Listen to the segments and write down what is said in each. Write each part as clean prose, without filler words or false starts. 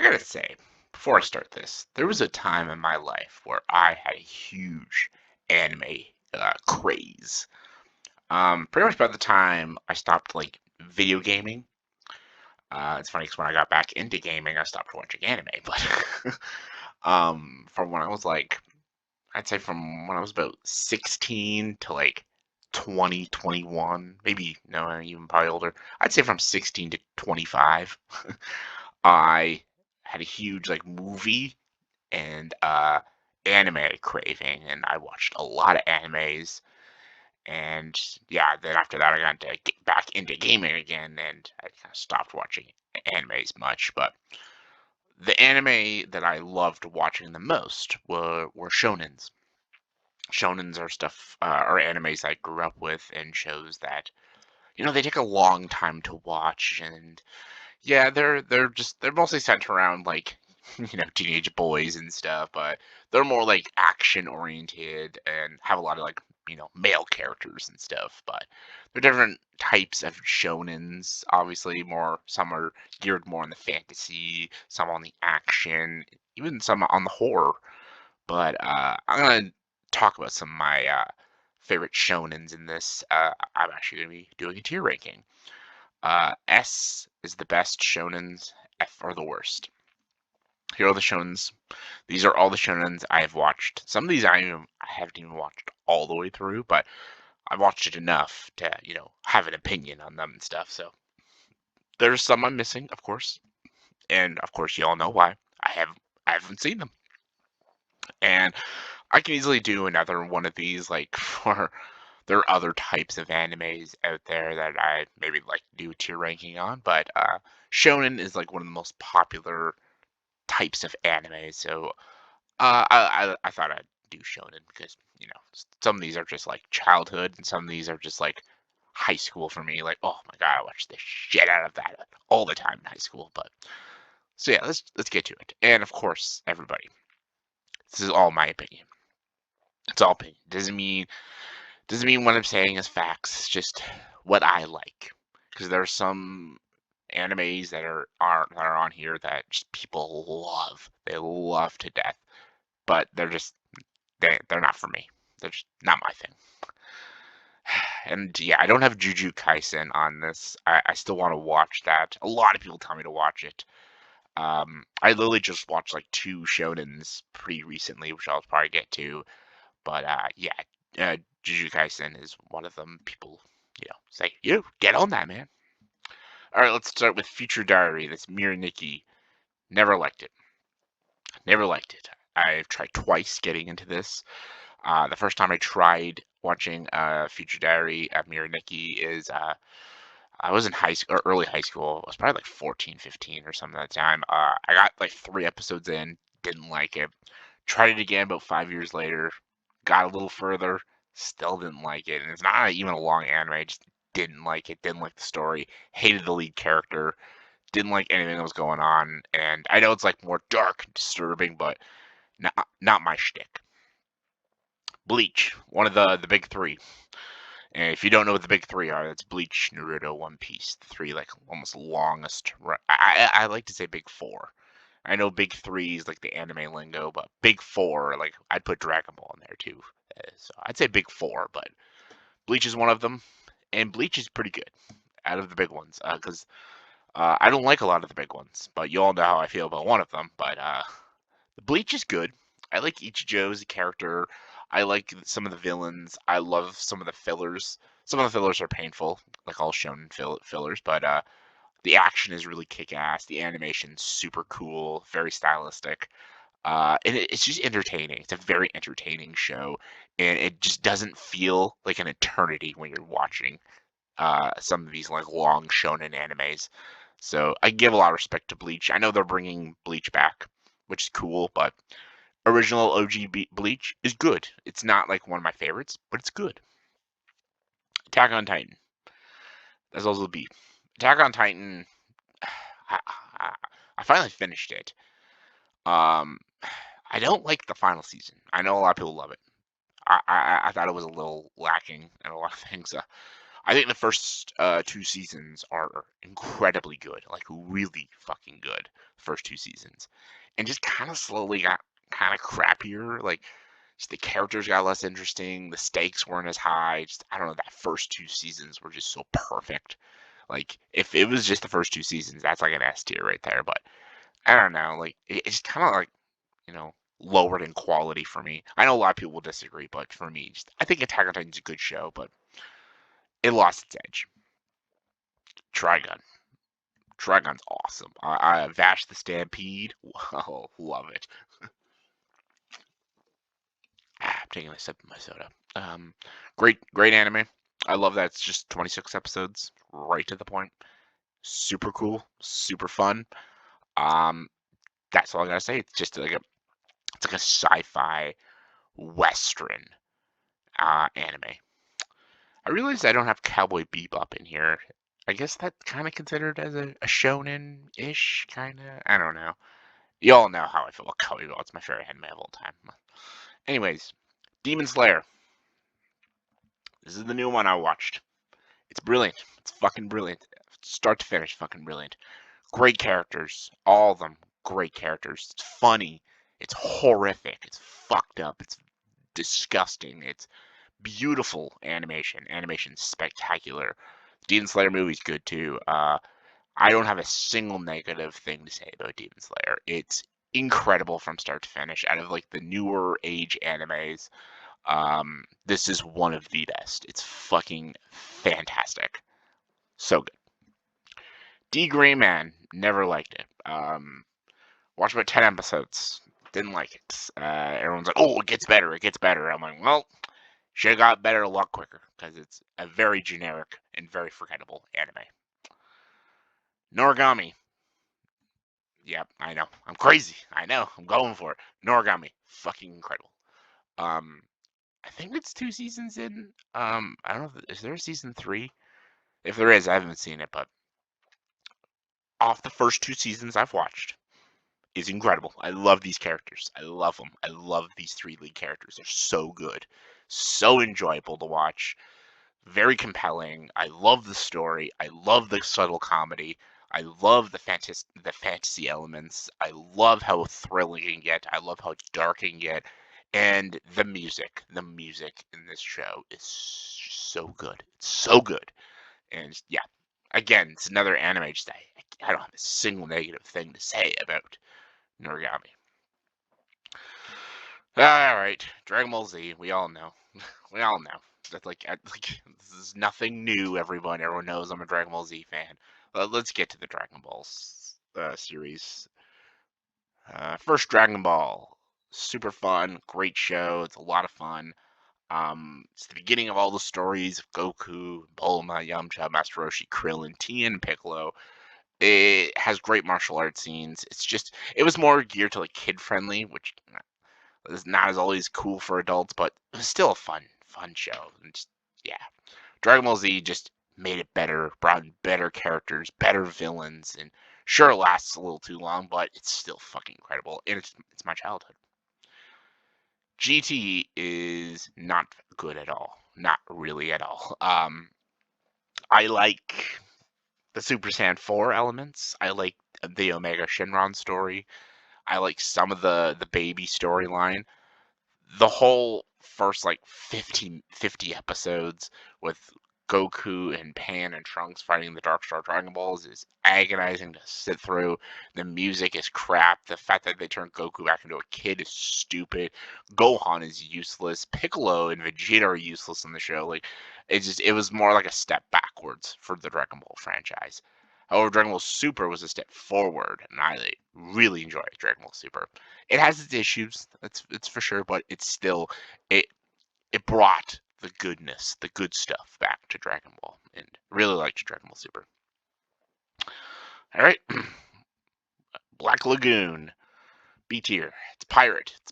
gotta say, before I start this, there was a time in my life where I had a huge anime craze. Pretty much by the time I stopped like video gaming. It's funny because when I got back into gaming, I stopped watching anime. But from when I was like, I'd say from when I was about 16 to like 20, 21, maybe no, even probably older. I'd say from 16 to 25. I had a huge like movie and anime craving, and I watched a lot of animes. And yeah, then after that, I got to get back into gaming again, and I kind of stopped watching animes much. But the anime that I loved watching the most were shonens. Shonens are stuff are animes I grew up with, and shows that they take a long time to watch, and yeah, they're mostly centered around like teenage boys and stuff, but they're more like action oriented and have a lot of like male characters and stuff. But they're different types of shonens. Obviously, more some are geared more on the fantasy, some on the action, even some on the horror. But I'm gonna talk about some of my favorite shonens in this. I'm actually gonna be doing a tier ranking. S is the best shonens. F are the worst. Here are the shonens. These are all the shonens I have watched. Some of these I haven't even watched all the way through, but I've watched it enough to have an opinion on them and stuff. So there's some I'm missing, of course, and of course you all know why. I haven't seen them, and I can easily do another one of these like for there are other types of animes out there that I maybe like to do a tier ranking on, but shonen is like one of the most popular types of anime. So I thought I'd do shonen because some of these are just like childhood, and some of these are just like high school for me. Like, oh my god, I watched the shit out of that all the time in high school. But so yeah, let's get to it. And of course, everybody, this is all my opinion. It's all opinion. Doesn't mean what I'm saying is facts. It's just what I like. Because there are some animes that are on here that just people love. They love to death. But they're not for me. They're just not my thing. And yeah, I don't have Juju Kaisen on this. I still want to watch that. A lot of people tell me to watch it. I literally just watched like two shonens pretty recently, which I'll probably get to. But yeah, Jujutsu Kaisen is one of them. People, say, you get on that, man. All right, let's start with Future Diary. That's Mira Nikki. Never liked it. Never liked it. I've tried twice getting into this. The first time I tried watching Future Diary at Mira Nikki is I was in high school or early high school. I was probably like 14, 15 or something at the time. I got like 3 episodes in, didn't like it. Tried it again about 5 years later, got a little further, still didn't like it. And it's not even a long anime. I just didn't like it. Didn't like the story. Hated the lead character. Didn't like anything that was going on. And I know it's like more dark, and disturbing, but not my shtick. Bleach, one of the big three. And if you don't know what the big three are, that's Bleach, Naruto, One Piece. The three like almost longest. I like to say big four. I know big three is like the anime lingo, but big four, like I'd put Dragon Ball in there too. So I'd say big four, but Bleach is one of them, and Bleach is pretty good out of the big ones because I don't like a lot of the big ones, but you all know how I feel about one of them. But the Bleach is good. I like Ichijo as a character. I like some of the villains. I love some of the fillers. Some of the fillers are painful, like all shonen fillers, but the action is really kick-ass. The animation's super cool, very stylistic. And it's just entertaining. It's a very entertaining show, and it just doesn't feel like an eternity when you're watching some of these like long shonen animes. So I give a lot of respect to Bleach. I know they're bringing Bleach back, which is cool, but original OG Bleach is good. It's not like one of my favorites, but it's good. Attack on Titan. That's also the beat. Attack on Titan. I, I finally finished it. Um, I don't like the final season. I know a lot of people love it. I thought it was a little lacking in a lot of things. I think the first two seasons are incredibly good, like really fucking good. First two seasons, and just kind of slowly got kind of crappier. Like just the characters got less interesting. The stakes weren't as high. Just I don't know. That first two seasons were just so perfect. Like if it was just the first two seasons, that's like an S tier right there. But I don't know. Like it's kind of like you know lowered in quality for me. I know a lot of people will disagree, but for me, just I think Attack on Titan's a good show, but it lost its edge. Trigun. Trigun's awesome. I Vash the Stampede. Oh, love it. I'm taking a sip of my soda. Great anime. I love that it's just 26 episodes, right to the point. Super cool, super fun. Um, that's all I gotta say. It's just it's like a sci-fi western anime. I realize I don't have Cowboy Bebop in here. I guess that's kind of considered as a shonen-ish, kind of. I don't know. You all know how I feel about Cowboy Bebop. It's my favorite anime of all time. Anyways, Demon Slayer. This is the new one I watched. It's brilliant. It's fucking brilliant. Start to finish, fucking brilliant. Great characters. All of them great characters. It's funny. It's horrific. It's fucked up. It's disgusting. It's beautiful animation. Animation's spectacular. Demon Slayer movie's good too. I don't have a single negative thing to say about Demon Slayer. It's incredible from start to finish. Out of like the newer age animes, this is one of the best. It's fucking fantastic. So good. D Gray Man, never liked it. Watched about 10 episodes. Didn't like it. Everyone's like, oh, it gets better, it gets better. I'm like, well, should have got better a lot quicker because it's a very generic and very forgettable anime. Noragami. Yep, I know. I'm crazy. I know. I'm going for it. Noragami. Fucking incredible. Um, I think it's two seasons in. I don't know. Is there a season three? If there is, I haven't seen it, but off the first two seasons I've watched is incredible. I love these characters. I love them. I love these three lead characters. They're so good. So enjoyable to watch. Very compelling. I love the story. I love the subtle comedy. I love the fantasy elements. I love how thrilling it can get. I love how dark it can get. And the music. The music in this show is so good. It's so good. And yeah, again, it's another anime. Just I don't have a single negative thing to say about Noragami. All right, Dragon Ball Z. We all know. We all know. That's like this is nothing new. Everyone knows I'm a Dragon Ball Z fan. Let's get to the Dragon Balls series. First Dragon Ball, super fun, great show. It's a lot of fun. It's the beginning of all the stories of Goku, Bulma, Yamcha, Master Roshi, Krillin, Tien, and Piccolo. It has great martial arts scenes. It was more geared to like kid friendly, which is not as always cool for adults, but it was still a fun show. And just, yeah, Dragon Ball Z just made it better, brought in better characters, better villains, and sure it lasts a little too long, but it's still fucking incredible, and it's my childhood. GT is not good at all, not really at all. I like the Super Saiyan 4 elements. I like the Omega Shenron story. I like some of the baby storyline. The whole first like 50 episodes with Goku and Pan and Trunks fighting the Dark Star Dragon Balls is agonizing to sit through. The music is crap. The fact that they turned Goku back into a kid is stupid. Gohan is useless. Piccolo and Vegeta are useless in the show. Like it was more like a step backwards for the Dragon Ball franchise. However, Dragon Ball Super was a step forward, and I really enjoy Dragon Ball Super. It has its issues, it's for sure, but it's still it it brought the goodness, the good stuff back to Dragon Ball, and really liked Dragon Ball Super. All right, Black Lagoon, B tier. It's a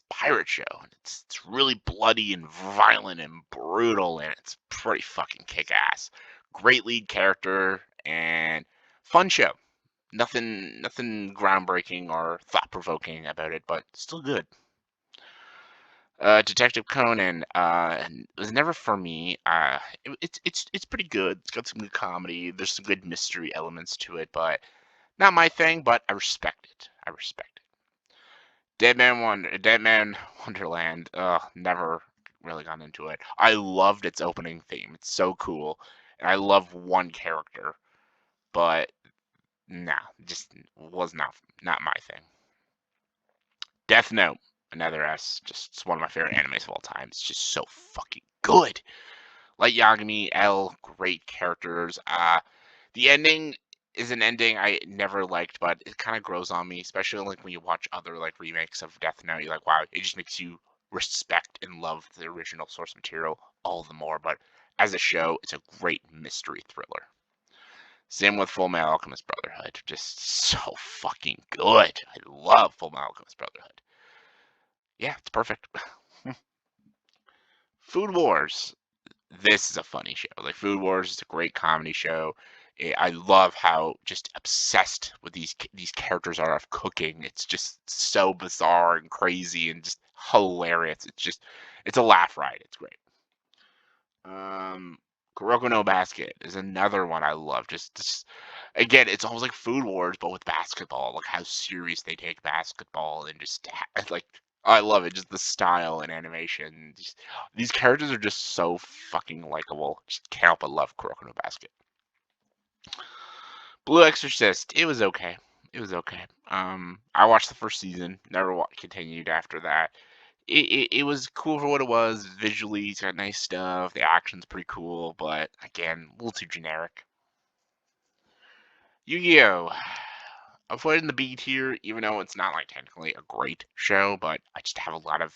pirate show. It's really bloody and violent and brutal, and it's pretty fucking kick ass. Great lead character and fun show. Nothing groundbreaking or thought provoking about it, but still good. Detective Conan, it was never for me. It's pretty good. It's got some good comedy. There's some good mystery elements to it, but not my thing. But I respect it. I respect it. Dead Man Wonderland. Never really got into it. I loved its opening theme. It's so cool, and I love one character, but nah, just was not my thing. Death Note, another S. Just it's one of my favorite animes of all time. It's just so fucking good. Light Yagami, L, great characters. The ending is an ending I never liked, but it kind of grows on me, especially like when you watch other like remakes of Death Note. You're like, wow, it just makes you respect and love the original source material all the more. But as a show, it's a great mystery thriller. Same with Full Metal Alchemist Brotherhood. Just so fucking good. I love Full Metal Alchemist Brotherhood. Yeah, it's perfect. Food Wars. This is a funny show. Like Food Wars is a great comedy show. I love how just obsessed with these characters are of cooking. It's just so bizarre and crazy and just hilarious. It's a laugh ride. It's great. Um, Kuroko no Basket is another one I love. Just again, it's almost like Food Wars, but with basketball. Like how serious they take basketball and just like I love it. Just the style and animation. Just, these characters are just so fucking likable. Just can't help but love Kuroko no Basket. Blue Exorcist. It was okay. It was okay. I watched the first season. Never continued after that. It was cool for what it was. Visually, it's got nice stuff. The action's pretty cool, but again, a little too generic. Yu-Gi-Oh! I'll put it in the B tier, even though it's not like technically a great show, but I just have a lot of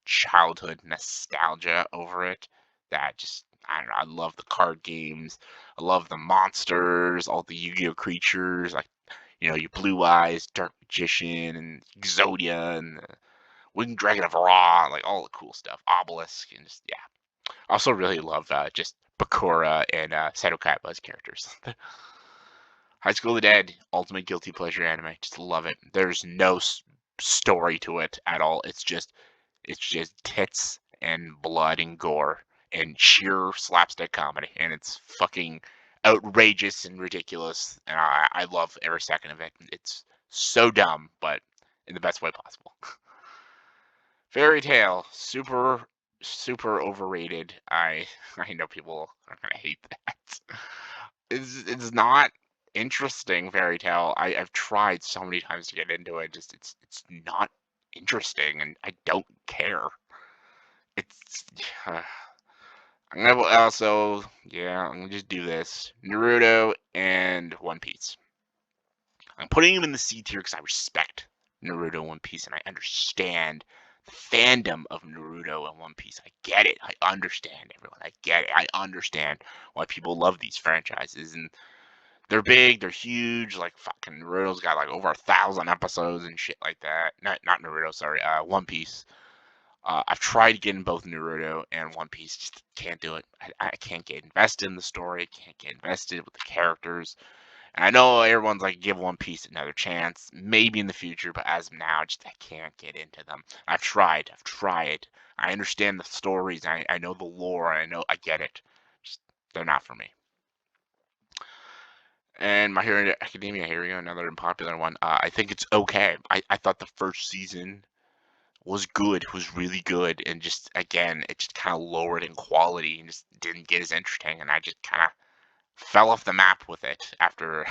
childhood nostalgia over it. That just I don't know. I love the card games. I love the monsters, all the Yu-Gi-Oh creatures, like your Blue Eyes, Dark Magician, and Exodia, and the Winged Dragon of Ra, like all the cool stuff. Obelisk, and just yeah. I also really love just Bakura and Seto Kaiba's characters. High School of the Dead, ultimate guilty pleasure anime. Just love it. There's no story to it at all. It's just tits and blood and gore and sheer slapstick comedy, and it's fucking outrageous and ridiculous. And I love every second of it. It's so dumb, but in the best way possible. Fairy Tale, super overrated. I know people are gonna hate that. It's not interesting. Fairy Tale. I've tried so many times to get into it. Just it's not interesting, and I don't care. It's I'm gonna also I'm gonna just do this. Naruto and One Piece. I'm putting them in the C tier because I respect Naruto and One Piece, and I understand the fandom of Naruto and One Piece. I get it. I understand everyone. I get it. I understand why people love these franchises, and they're big. They're huge. Like fucking Naruto's got like over 1,000 episodes and shit like that. Not Naruto. Sorry. One Piece. I've tried getting both Naruto and One Piece. Just can't do it. I can't get invested in the story. Can't get invested with the characters. And I know everyone's like, give One Piece another chance, maybe in the future, but as of now, just I can't get into them. I've tried. I've tried. I understand the stories. I know the lore. I get it. Just they're not for me. And My Hero Academia, here we go, another unpopular one. I think it's okay. I thought the first season was good, was really good, and just again, it just kind of lowered in quality and just didn't get as interesting, and I just kind of fell off the map with it after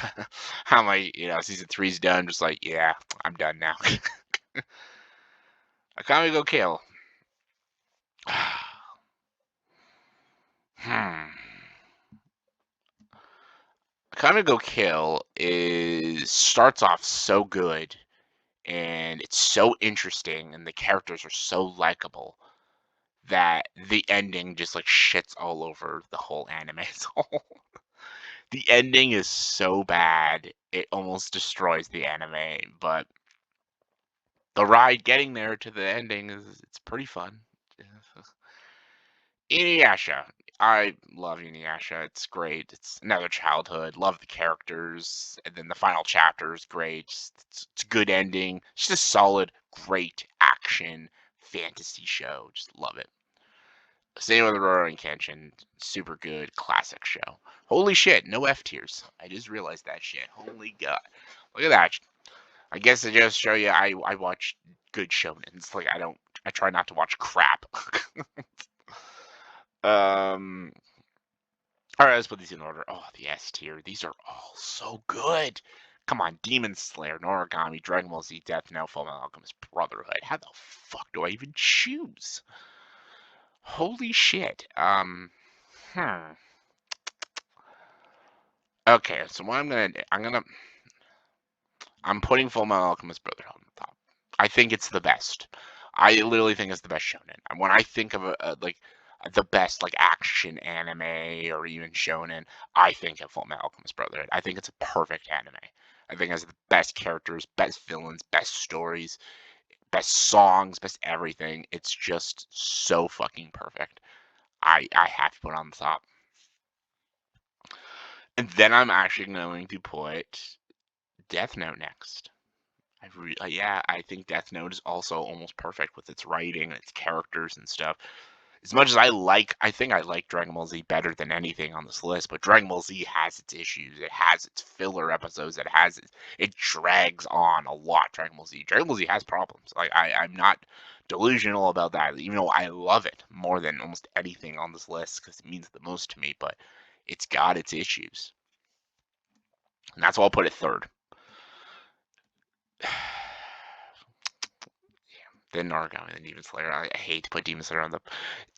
how my season three's done. Just like, yeah, I'm done now. Akame go Kill. hmm. Akame go Kill is starts off so good and it's so interesting and the characters are so likable that the ending just like shits all over the whole anime as a whole. The ending is so bad it almost destroys the anime, but the ride getting there to the ending it's pretty fun. Inuyasha. I love Inuyasha. It's great. It's another childhood. Love the characters. And then the final chapter is great. It's a good ending. It's just a solid, great action, fantasy show. Just love it. Same with Rurouni Kenshin. Super good, classic show. Holy shit, no F tiers. I just realized that shit. Holy god. Look at that. I guess I just show you I watch good shonens. Like I try not to watch crap. um Alright, let's put these in order. Oh, the S tier. These are all so good. Come on, Demon Slayer, Noragami, Dragon Ball Z, Death Note, Fullmetal Alchemist Brotherhood. How the fuck do I even choose? Holy shit. Hmm. Okay, so what I'm putting Fullmetal Alchemist Brotherhood on the top. I think it's the best. I literally think it's the best shonen. And when I think of like the best like action anime or even shonen, I think of Fullmetal Alchemist Brotherhood. I think it's a perfect anime. I think it has the best characters, best villains, best stories, best songs, best everything. It's just so fucking perfect. I have to put it on the top. And then I'm actually going to put Death Note next. Yeah, I think Death Note is also almost perfect with its writing and its characters and stuff. As much as I think I like Dragon Ball Z better than anything on this list, but Dragon Ball Z has its issues. It has its filler episodes. It drags on a lot. Dragon Ball Z has problems. Like I'm not delusional about that, even though I love it more than almost anything on this list because it means the most to me. But it's got its issues, and that's why I'll put it third. Then Nargon and Demon Slayer. I hate to put Demon Slayer on the.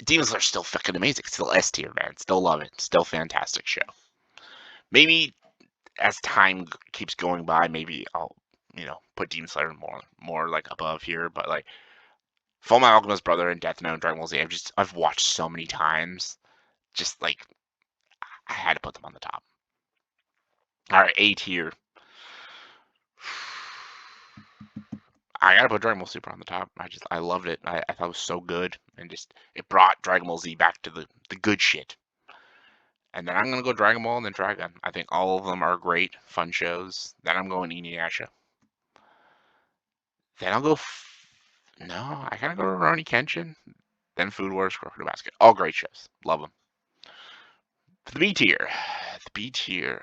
Demon Slayer's still fucking amazing. Still S tier, man. Still love it. Still fantastic show. Maybe as time keeps going by, maybe I'll put Demon Slayer more like above here. But like Fullmetal Alchemist Brother and Death Note and Dragon Ball Z, I've watched so many times. Just like I had to put them on the top. All right, A tier. I gotta put Dragon Ball Super on the top. I loved it. I thought it was so good, and just it brought Dragon Ball Z back to the good shit. And then I'm gonna go Dragon Ball and then Dragon. I think all of them are great, fun shows. Then I'm going Inuyasha. Then I'll go. No, I gotta go Rurouni Kenshin. Then Food Wars, Crocodile Basket. All great shows. Love them. The B tier. The B tier.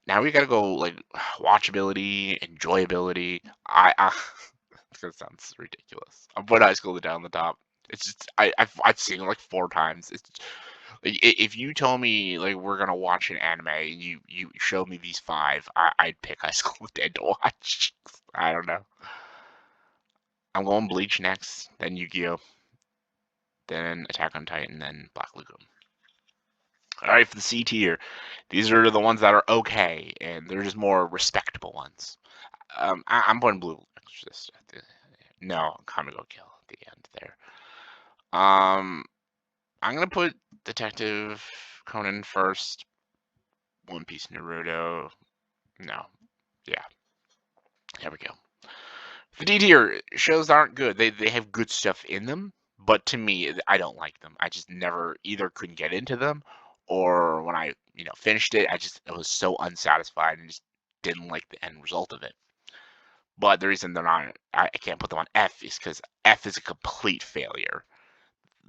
Now we gotta go like watchability, enjoyability. It's gonna sound ridiculous. I'm putting High School down the top. It's just I've seen it like 4 times. It's like if you told me like we're gonna watch an anime and you showed me these 5, I'd pick High School Dead to watch. I don't know. I'm going Bleach next, then Yu-Gi-Oh, then Attack on Titan, then Black Lagoon. All right, for the C tier, these are the ones that are okay, and they're just more respectable ones. I'm putting Blue Exorcist at the no, Kamiko Kill at the end there. I'm gonna put Detective Conan first. One Piece Naruto. No. Yeah. There we go. The D tier shows aren't good. They have good stuff in them, but to me, I don't like them. I just never either couldn't get into them, or when I finished it, I was so unsatisfied and just didn't like the end result of it. But the reason they're not, I can't put them on F is because F is a complete failure.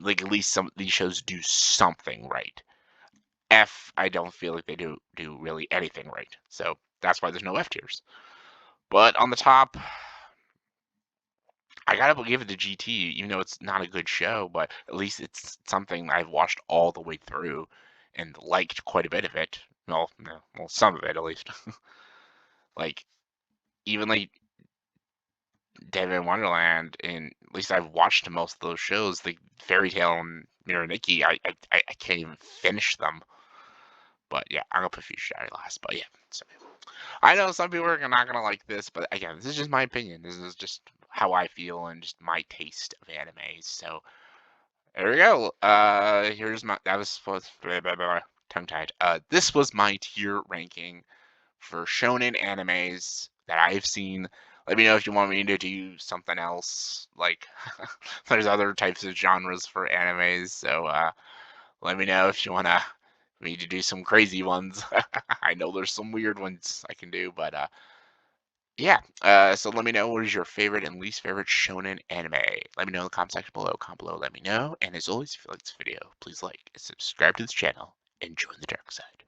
Like at least some of these shows do something right. F, I don't feel like they do really anything right. So that's why there's no F tiers. But on the top, I gotta give it to GT, even though it's not a good show, but at least it's something I've watched all the way through and liked quite a bit of it. Well, some of it at least. Like even like Devin Wonderland, and at least I've watched most of those shows. Like Fairy Tail and Mirror Nikki, I can't even finish them. But yeah, I'm gonna put Future Diary last. But yeah, so I know some people are not gonna like this, but again, this is just my opinion. This is just how I feel and just my taste of anime. So there we go. Here's my that was supposed tongue tied. This was my tier ranking for shonen animes that I've seen. Let me know if you want me to do something else. Like there's other types of genres for animes, so let me know if you wanna me to do some crazy ones. I know there's some weird ones I can do, but Yeah. So let me know what is your favorite and least favorite shonen anime. Let me know in the comment section below. Comment below, let me know. And as always, if you like this video, please like and subscribe to this channel and join the dark side.